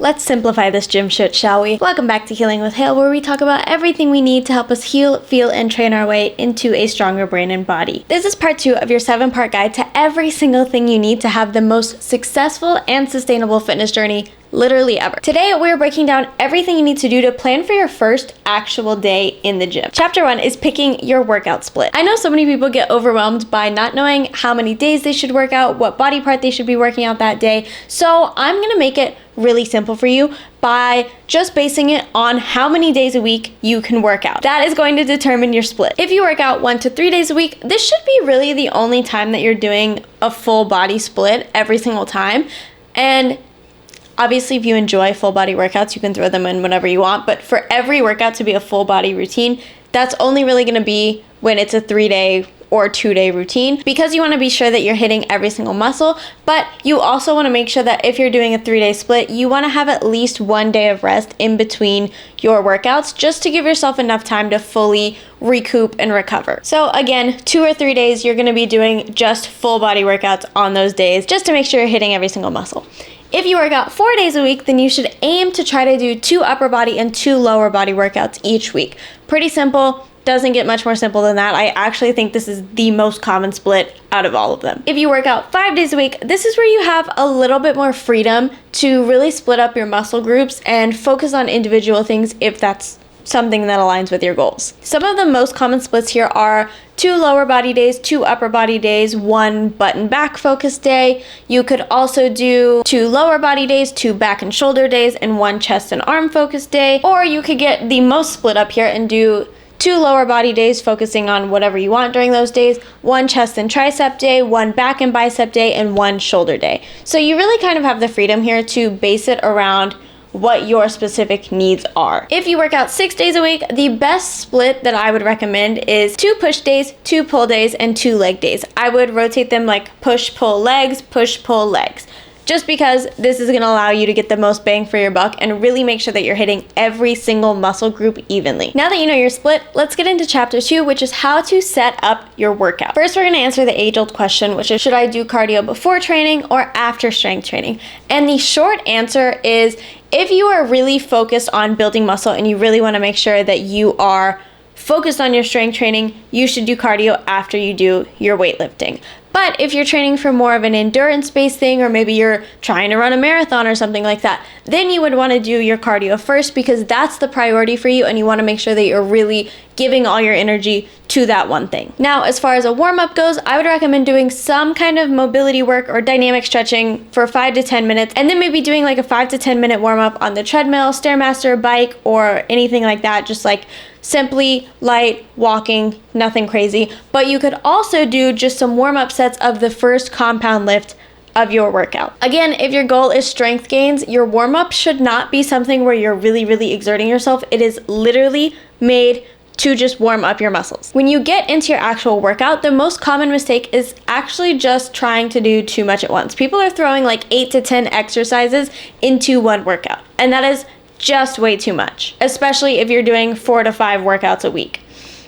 Let's simplify this gym shit, shall we? Welcome back to Healing with Hale, where we talk about everything we need to help us heal, feel, and train our way into a stronger brain and body. This is part 2 of your 7-part guide to every single thing you need to have the most successful and sustainable fitness journey literally ever. Today, we're breaking down everything you need to do to plan for your first actual day in the gym. Chapter 1 is picking your workout split. I know so many people get overwhelmed by not knowing how many days they should work out, what body part they should be working out that day. So I'm gonna make it really simple for you by just basing it on how many days a week you can work out. That is going to determine your split. If you work out 1 to 3 days a week, this should be really the only time that you're doing a full body split every single time. And obviously, if you enjoy full body workouts, you can throw them in whenever you want. But for every workout to be a full body routine, that's only really going to be when it's a 3-day or 2-day routine, because you want to be sure that you're hitting every single muscle. But you also want to make sure that if you're doing a 3-day split, you want to have at least 1 day of rest in between your workouts, just to give yourself enough time to fully recoup and recover. So again, 2 or 3 days, you're going to be doing just full body workouts on those days, just to make sure you're hitting every single muscle. If you work out 4 days a week, then you should aim to try to do 2 upper body and 2 lower body workouts each week. Pretty simple. Doesn't get much more simple than that. I actually think this is the most common split out of all of them. If you work out 5 days a week, this is where you have a little bit more freedom to really split up your muscle groups and focus on individual things if that's something that aligns with your goals. Some of the most common splits here are 2 lower body days, 2 upper body days, 1 button back focus day. You could also do 2 lower body days, 2 back and shoulder days, and 1 chest and arm focus day. Or you could get the most split up here and do 2 lower body days focusing on whatever you want during those days, 1 chest and tricep day, 1 back and bicep day, and 1 shoulder day. So you really kind of have the freedom here to base it around what your specific needs are. If you work out 6 days a week, the best split that I would recommend is 2 push days, 2 pull days, and 2 leg days. I would rotate them like push, pull, legs, just because this is gonna allow you to get the most bang for your buck and really make sure that you're hitting every single muscle group evenly. Now that you know your split, let's get into chapter 2, which is how to set up your workout. First, we're gonna answer the age-old question, which is, should I do cardio before training or after strength training? And the short answer is, if you are really focused on building muscle and you really wanna make sure that you are focused on your strength training, you should do cardio after you do your weightlifting. But if you're training for more of an endurance-based thing, or maybe you're trying to run a marathon or something like that, then you would want to do your cardio first, because that's the priority for you and you want to make sure that you're really giving all your energy to that one thing. Now, as far as a warm-up goes, I would recommend doing some kind of mobility work or dynamic stretching for 5 to 10 minutes, and then maybe doing like a 5 to 10 minute warm-up on the treadmill, Stairmaster, bike, or anything like that, just like simply light walking, nothing crazy. But you could also do just some warm-up sets of the first compound lift of your workout. Again, if your goal is strength gains, your warm-up should not be something where you're really exerting yourself. It is literally made to just warm up your muscles. When you get into your actual workout, the most common mistake is actually just trying to do too much at once. People are throwing like 8 to 10 exercises into one workout, and that is just way too much, especially if you're doing 4 to 5 workouts a week.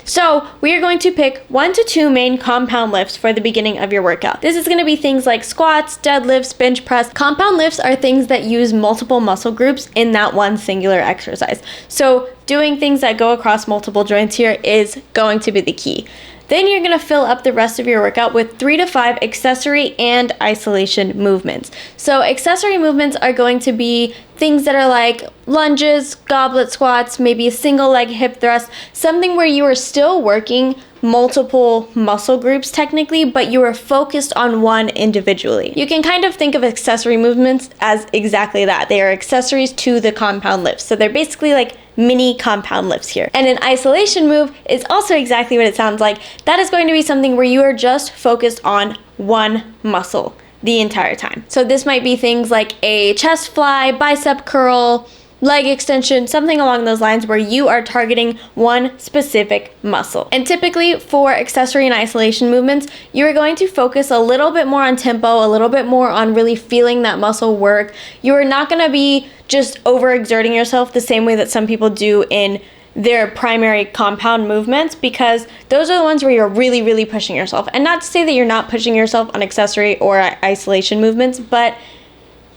So we are going to pick 1 to 2 main compound lifts for the beginning of your workout. This is going to be things like squats, deadlifts, bench press. Compound lifts are things that use multiple muscle groups in that one singular exercise. So doing things that go across multiple joints here is going to be the key. Then you're going to fill up the rest of your workout with 3 to 5 accessory and isolation movements. So accessory movements are going to be things that are like lunges, goblet squats, maybe a single leg hip thrust, something where you are still working multiple muscle groups technically, but you are focused on one individually. You can kind of think of accessory movements as exactly that. They are accessories to the compound lifts. So they're basically like mini compound lifts here. And an isolation move is also exactly what it sounds like. That is going to be something where you are just focused on one muscle the entire time. So this might be things like a chest fly, bicep curl, leg extension, something along those lines where you are targeting one specific muscle. And typically for accessory and isolation movements, you're going to focus a little bit more on tempo, a little bit more on really feeling that muscle work. You are not going to be just overexerting yourself the same way that some people do in their primary compound movements, because those are the ones where you're really pushing yourself. And not to say that you're not pushing yourself on accessory or isolation movements, but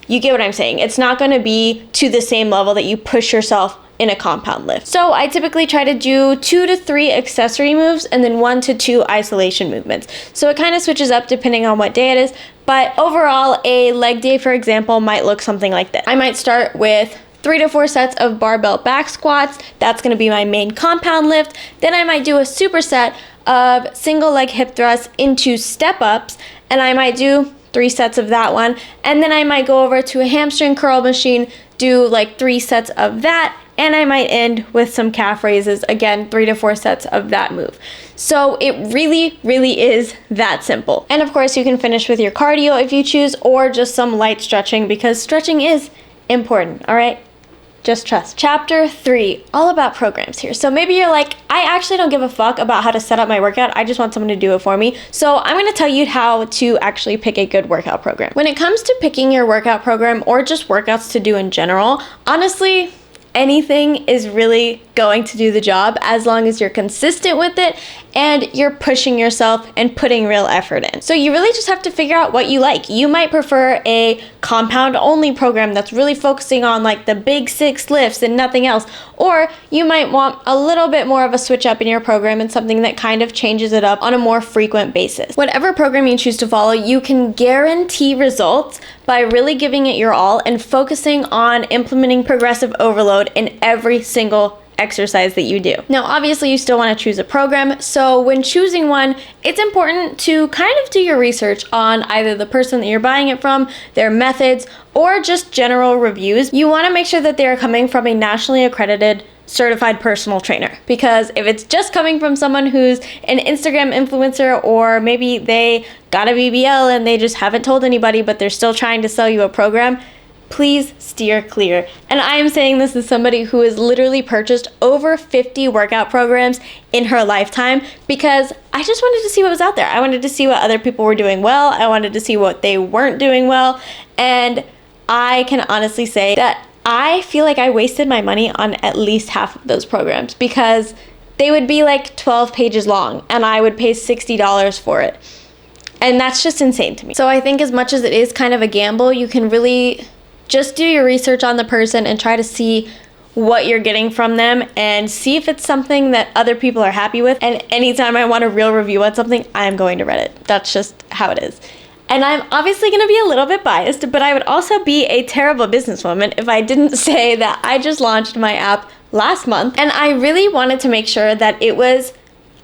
You get what I'm saying? It's not going to be to the same level that you push yourself in a compound lift. So I typically try to do 2 to 3 accessory moves and then 1 to 2 isolation movements. So it kind of switches up depending on what day it is. But overall, a leg day, for example, might look something like this. I might start with 3 to 4 sets of barbell back squats. That's going to be my main compound lift. Then I might do a superset of single leg hip thrusts into step ups, and I might do 3 sets of that one. And then I might go over to a hamstring curl machine, do like 3 sets of that, and I might end with some calf raises, again 3 to 4 sets of that move. So it really, really is that simple. And of course you can finish with your cardio if you choose, or just some light stretching, because stretching is important, all right? Just trust. Chapter 3, all about programs here. So maybe you're like, I actually don't give a fuck about how to set up my workout. I just want someone to do it for me. So I'm going to tell you how to actually pick a good workout program. When it comes to picking your workout program or just workouts to do in general, honestly, anything is really going to do the job as long as you're consistent with it and you're pushing yourself and putting real effort in. So you really just have to figure out what you like. You might prefer a compound only program that's really focusing on like the big 6 lifts and nothing else. Or you might want a little bit more of a switch up in your program and something that kind of changes it up on a more frequent basis. Whatever program you choose to follow, you can guarantee results by really giving it your all and focusing on implementing progressive overload in every single exercise that you do. Now, obviously, you still want to choose a program. So when choosing one, it's important to kind of do your research on either the person that you're buying it from, their methods, or just general reviews. You want to make sure that they're coming from a nationally accredited certified personal trainer, because if it's just coming from someone who's an Instagram influencer, or maybe they got a BBL and they just haven't told anybody but they're still trying to sell you a program, please steer clear. And I am saying this as somebody who has literally purchased over 50 workout programs in her lifetime, because I just wanted to see what was out there. I wanted to see what other people were doing well. I wanted to see what they weren't doing well. And I can honestly say that I feel like I wasted my money on at least half of those programs, because they would be like 12 pages long and I would pay $60 for it. And that's just insane to me. So I think as much as it is kind of a gamble, you can really just do your research on the person and try to see what you're getting from them and see if it's something that other people are happy with. And anytime I want a real review on something, I'm going to Reddit. That's just how it is. And I'm obviously going to be a little bit biased, but I would also be a terrible businesswoman if I didn't say that I just launched my app last month, and I really wanted to make sure that it was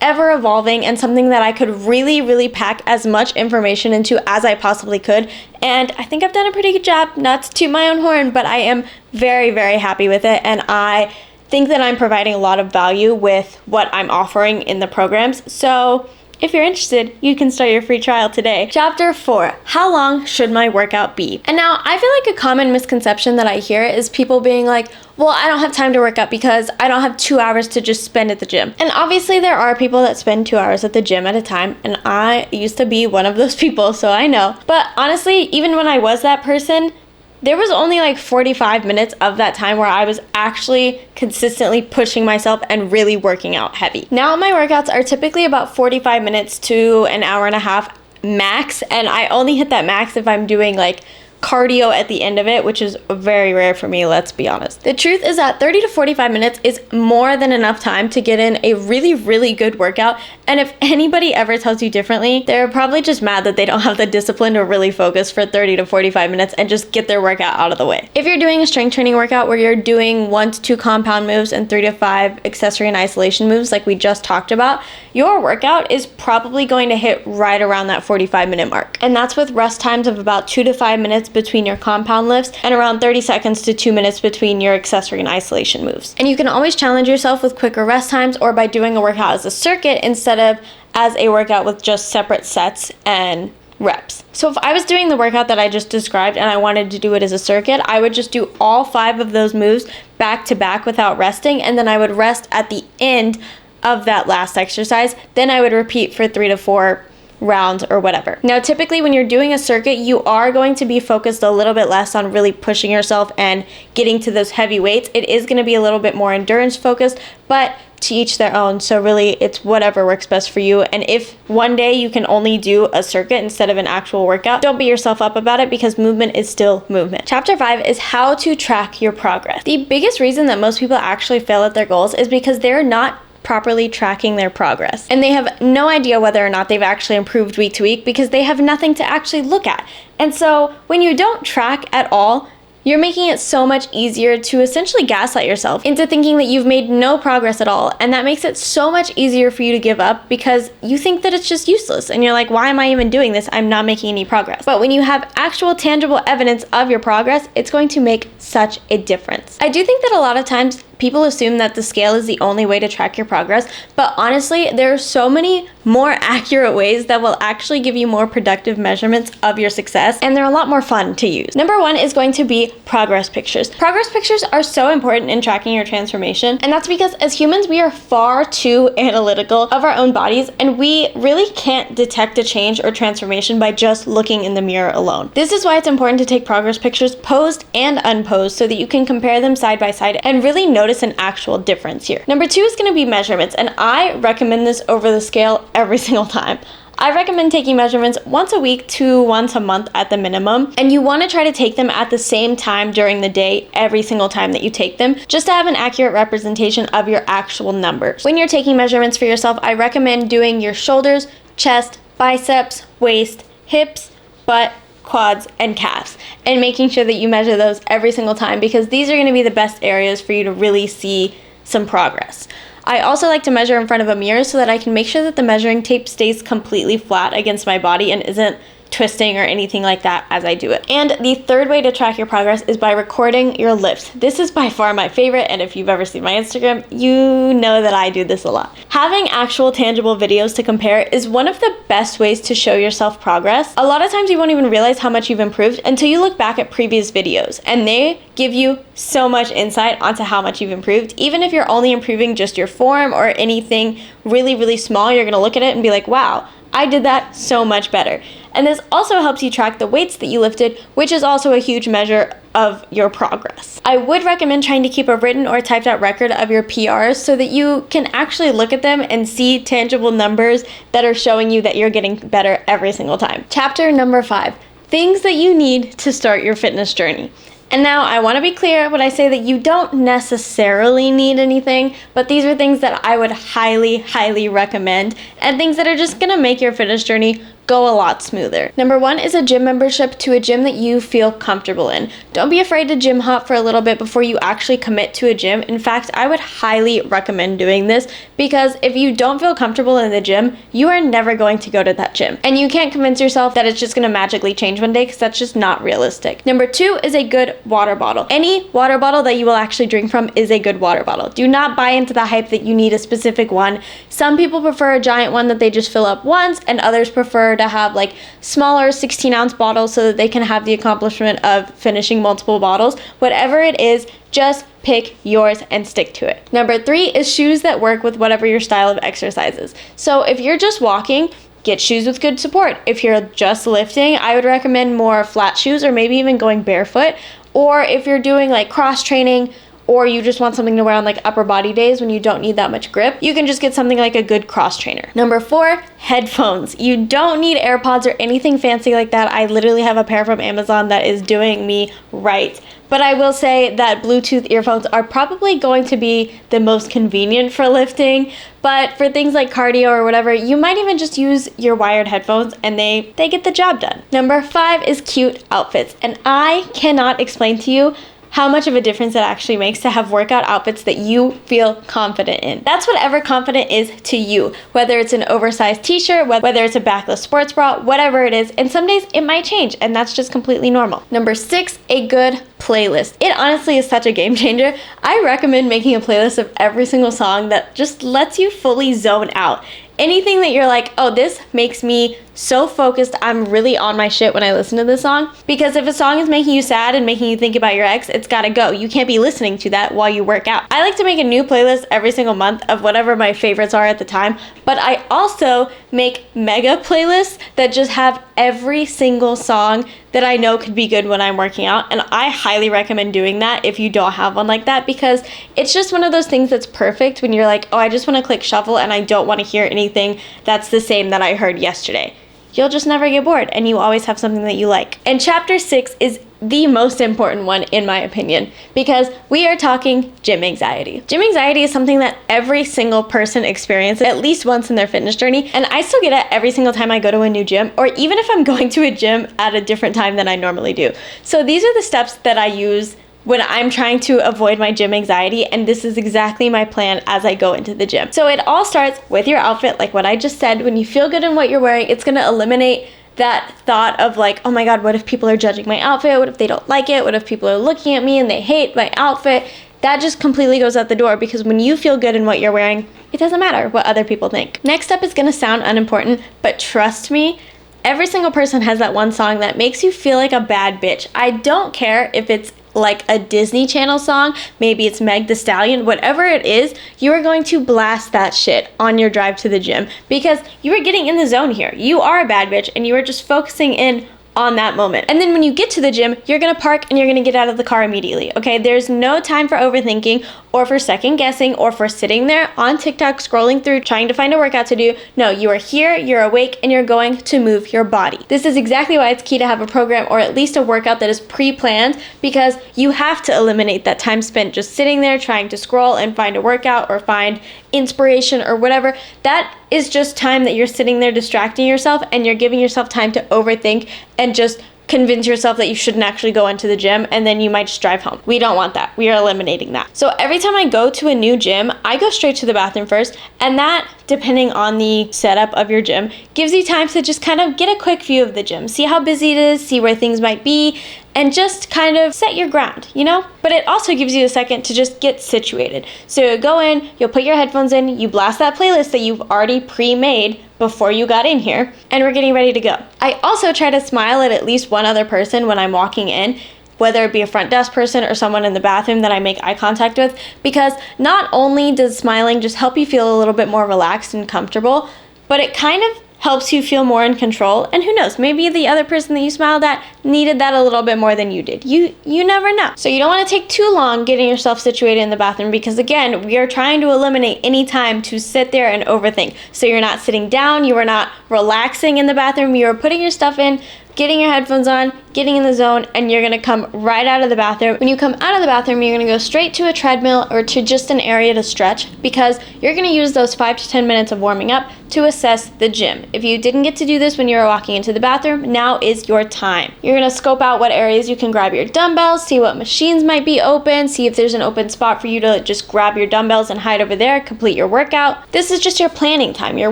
ever evolving and something that I could really, really pack as much information into as I possibly could. And I think I've done a pretty good job, not to toot my own horn, but I am very, very happy with it. And I think that I'm providing a lot of value with what I'm offering in the programs. So if you're interested, you can start your free trial today. Chapter 4, how long should my workout be? And now I feel like a common misconception that I hear is people being like, well, I don't have time to work out because I don't have 2 hours to just spend at the gym. And obviously there are people that spend 2 hours at the gym at a time, and I used to be one of those people, so I know. But honestly, even when I was that person, there was only like 45 minutes of that time where I was actually consistently pushing myself and really working out heavy. Now my workouts are typically about 45 minutes to an hour and a half max, and I only hit that max if I'm doing like cardio at the end of it, which is very rare for me, let's be honest. The truth is that 30 to 45 minutes is more than enough time to get in a really, really good workout. And if anybody ever tells you differently, they're probably just mad that they don't have the discipline to really focus for 30 to 45 minutes and just get their workout out of the way. If you're doing a strength training workout where you're doing 1 to 2 compound moves and 3 to 5 accessory and isolation moves like we just talked about, your workout is probably going to hit right around that 45-minute mark. And that's with rest times of about 2 to 5 minutes between your compound lifts and around 30 seconds to 2 minutes between your accessory and isolation moves. And you can always challenge yourself with quicker rest times or by doing a workout as a circuit instead of as a workout with just separate sets and reps. So if I was doing the workout that I just described and I wanted to do it as a circuit, I would just do all 5 of those moves back to back without resting, and then I would rest at the end of that last exercise. Then I would repeat for 3 to 4 rounds or whatever. Now, typically when you're doing a circuit, you are going to be focused a little bit less on really pushing yourself and getting to those heavy weights. It is going to be a little bit more endurance focused, but to each their own. So really, it's whatever works best for you. And if one day you can only do a circuit instead of an actual workout, don't beat yourself up about it, because movement is still movement. Chapter 5 is how to track your progress. The biggest reason that most people actually fail at their goals is because they're not properly tracking their progress. And they have no idea whether or not they've actually improved week to week, because they have nothing to actually look at. And so when you don't track at all, you're making it so much easier to essentially gaslight yourself into thinking that you've made no progress at all. And that makes it so much easier for you to give up, because you think that it's just useless. And you're like, why am I even doing this? I'm not making any progress. But when you have actual tangible evidence of your progress, it's going to make such a difference. I do think that a lot of times people assume that the scale is the only way to track your progress, but honestly, there are so many more accurate ways that will actually give you more productive measurements of your success, and they're a lot more fun to use. Number 1 is going to be progress pictures. Progress pictures are so important in tracking your transformation, and that's because as humans, we are far too analytical of our own bodies, and we really can't detect a change or transformation by just looking in the mirror alone. This is why it's important to take progress pictures posed and unposed, so that you can compare them side by side and really notice an actual difference here. Number 2 is going to be measurements, and I recommend this over the scale every single time. I recommend taking measurements once a week to once a month at the minimum, and you want to try to take them at the same time during the day every single time that you take them, just to have an accurate representation of your actual numbers. When you're taking measurements for yourself, I recommend doing your shoulders, chest, biceps, waist, hips, butt, quads, and calves, and making sure that you measure those every single time, because these are going to be the best areas for you to really see some progress. I also like to measure in front of a mirror so that I can make sure that the measuring tape stays completely flat against my body and isn't twisting or anything like that as I do it. And the third way to track your progress is by recording your lifts. This is by far my favorite, and if you've ever seen my Instagram, you know that I do this a lot. Having actual tangible videos to compare is one of the best ways to show yourself progress. A lot of times you won't even realize how much you've improved until you look back at previous videos, and they give you so much insight onto how much you've improved. Even if you're only improving just your form or anything really, really small, you're gonna look at it and be like, wow, I did that so much better. And this also helps you track the weights that you lifted, which is also a huge measure of your progress. I would recommend trying to keep a written or typed out record of your PRs so that you can actually look at them and see tangible numbers that are showing you that you're getting better every single time. Chapter number 5, things that you need to start your fitness journey. And now I want to be clear when I say that you don't necessarily need anything, but these are things that I would highly, highly recommend, and things that are just going to make your fitness journey go a lot smoother. Number 1 is a gym membership to a gym that you feel comfortable in. Don't be afraid to gym hop for a little bit before you actually commit to a gym. In fact, I would highly recommend doing this, because if you don't feel comfortable in the gym, you are never going to go to that gym. And you can't convince yourself that it's just going to magically change one day, because that's just not realistic. Number 2 is a good water bottle. Any water bottle that you will actually drink from is a good water bottle. Do not buy into the hype that you need a specific one. Some people prefer a giant one that they just fill up once, and others prefer to have like smaller 16-ounce bottles so that they can have the accomplishment of finishing multiple bottles. Whatever it is, just pick yours and stick to it. Number 3 is shoes that work with whatever your style of exercise is. So if you're just walking, get shoes with good support. If you're just lifting, I would recommend more flat shoes, or maybe even going barefoot. Or if you're doing like cross training, or you just want something to wear on like upper body days when you don't need that much grip, you can just get something like a good cross trainer. Number 4, headphones. You don't need AirPods or anything fancy like that. I literally have a pair from Amazon that is doing me right. But I will say that Bluetooth earphones are probably going to be the most convenient for lifting. But for things like cardio or whatever, you might even just use your wired headphones, and they get the job done. Number 5 is cute outfits. And I cannot explain to you how much of a difference it actually makes to have workout outfits that you feel confident in. That's whatever confident is to you, whether it's an oversized t-shirt, whether it's a backless sports bra, whatever it is. And some days it might change, and that's just completely normal. Number 6, a good playlist. It honestly is such a game changer. I recommend making a playlist of every single song that just lets you fully zone out. Anything that you're like, oh, this makes me so focused, I'm really on my shit when I listen to this song. Because if a song is making you sad and making you think about your ex, it's gotta go. You can't be listening to that while you work out. I like to make a new playlist every single month of whatever my favorites are at the time, but I also make mega playlists that just have every single song that I know could be good when I'm working out. And I highly recommend doing that if you don't have one like that, because it's just one of those things that's perfect when you're like, oh, I just want to click shuffle and I don't want to hear anything that's the same that I heard yesterday. You'll just never get bored and you always have something that you like. And chapter 6 is the most important one in my opinion, because we are talking gym anxiety. Gym anxiety is something that every single person experiences at least once in their fitness journey, and I still get it every single time I go to a new gym, or even if I'm going to a gym at a different time than I normally do. So these are the steps that I use when I'm trying to avoid my gym anxiety, and this is exactly my plan as I go into the gym. So it all starts with your outfit, like what I just said. When you feel good in what you're wearing, it's gonna eliminate that thought of like, oh my God, what if people are judging my outfit? What if they don't like it? What if people are looking at me and they hate my outfit? That just completely goes out the door, because when you feel good in what you're wearing, it doesn't matter what other people think. Next up is gonna sound unimportant, but trust me, every single person has that one song that makes you feel like a bad bitch. I don't care if it's like a Disney Channel song, maybe it's Meg Thee Stallion, whatever it is, you are going to blast that shit on your drive to the gym, because you are getting in the zone here. You are a bad bitch and you are just focusing in on that moment. And then when you get to the gym, you're gonna park and you're gonna get out of the car immediately, okay? There's no time for overthinking or for second guessing or for sitting there on TikTok scrolling through trying to find a workout to do. No, you are here, you're awake, and you're going to move your body. This is exactly why it's key to have a program or at least a workout that is pre-planned, because you have to eliminate that time spent just sitting there trying to scroll and find a workout or find inspiration or whatever. That is just time that you're sitting there distracting yourself, and you're giving yourself time to overthink and just convince yourself that you shouldn't actually go into the gym, and then you might just drive home. We don't want that. We are eliminating that. So every time I go to a new gym, I go straight to the bathroom first, and that, depending on the setup of your gym, gives you time to just kind of get a quick view of the gym, see how busy it is, see where things might be, and just kind of set your ground, you know? But it also gives you a second to just get situated. So you go in, you'll put your headphones in, you blast that playlist that you've already pre-made before you got in here, and we're getting ready to go. I also try to smile at least one other person when I'm walking in, whether it be a front desk person or someone in the bathroom that I make eye contact with, because not only does smiling just help you feel a little bit more relaxed and comfortable, but it kind of helps you feel more in control. And who knows, maybe the other person that you smiled at needed that a little bit more than you did. You never know. So you don't want to take too long getting yourself situated in the bathroom, because again, we are trying to eliminate any time to sit there and overthink. So you're not sitting down, you are not relaxing in the bathroom, you are putting your stuff in, getting your headphones on, getting in the zone, and you're gonna come right out of the bathroom. When you come out of the bathroom, you're gonna go straight to a treadmill or to just an area to stretch, because you're gonna use those 5 to 10 minutes of warming up to assess the gym. If you didn't get to do this when you were walking into the bathroom, now is your time. You're gonna scope out what areas you can grab your dumbbells, see what machines might be open, see if there's an open spot for you to just grab your dumbbells and hide over there, complete your workout. This is just your planning time. You're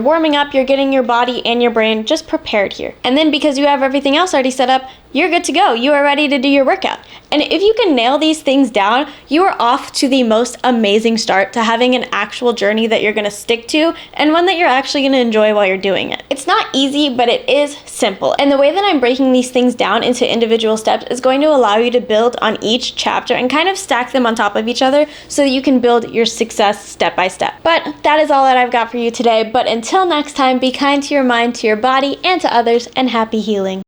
warming up, you're getting your body and your brain just prepared here. And then because you have everything else already set up, you're good to go. You are ready to do your workout. And if you can nail these things down, you are off to the most amazing start to having an actual journey that you're gonna stick to, and one that you're actually gonna enjoy while you're doing it. It's not easy, but it is simple. And the way that I'm breaking these things down into individual steps is going to allow you to build on each chapter and kind of stack them on top of each other so that you can build your success step by step. But that is all that I've got for you today. But until next time, be kind to your mind, to your body, and to others, and happy healing.